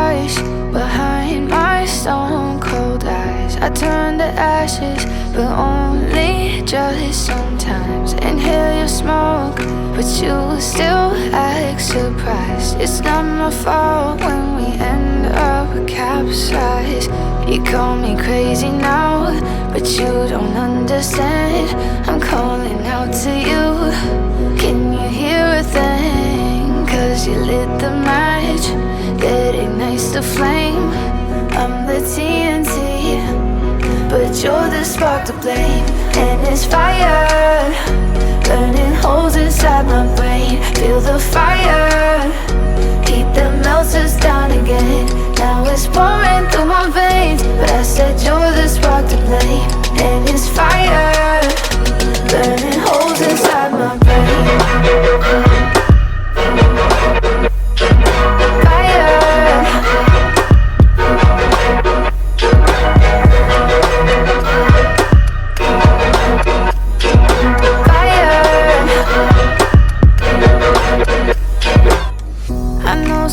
twice behind my stone cold eyes. I turn to ashes, but only just sometimes. Inhale your smoke, but you still act surprised. It's not my fault when we end up capsized. You call me crazy now, but you don't understand. I'm calling out to you. Can you hear a thing? 'Cause you lit the match that ignites the flame. I'm the TNT, but you're the spark to blame. And it's fire, burning holes inside my brain. Feel the fire, heat that melts us down again. Now it's pouring through my veins, but I said you're the spark to blame. And it's fire, burning holes inside my brain.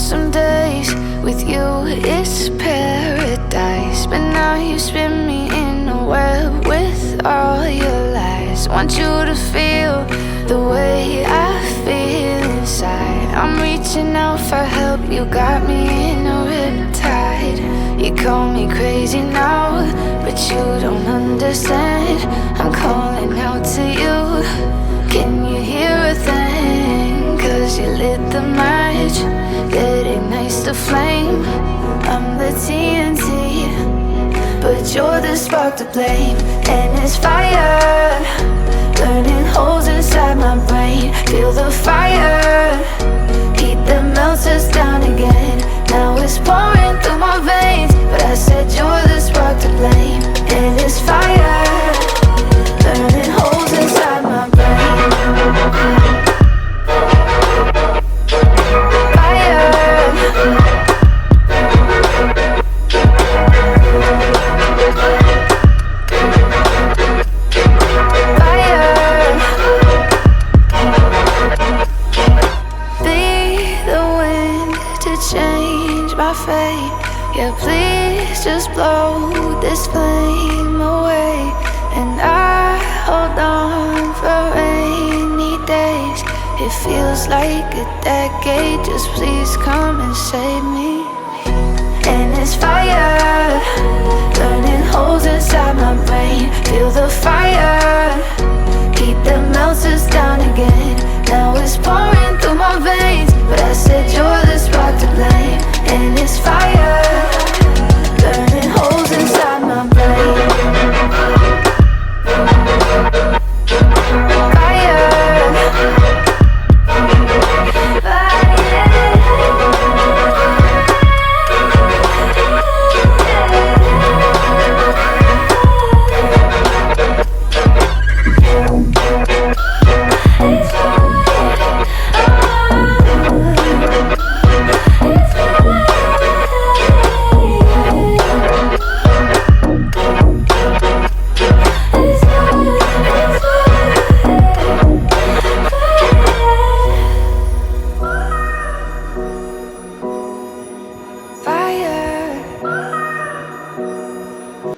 Some days with you it's paradise, but now you spin me in a web with all your lies. Want you to feel the way I feel inside. I'm reaching out for help, you got me in a riptide. You call me crazy now, but you don't understand. I'm calling out to you. Can you hear a thing? 'Cause you lit the match that ignites the flame. I'm the TNT, but you're the spark to blame. And it's fire, burning holes inside my brain. Feel the fire, heat that melts us down again. Now it's pouring through my veins, but I said you're the spark to blame. And it's fire, burning holes inside my brain. Yeah, please just blow this flame away. And I hold on for rainy days. It feels like a decade, just please come and save me. And it's fire, burning holes inside my brain. Feel the fire.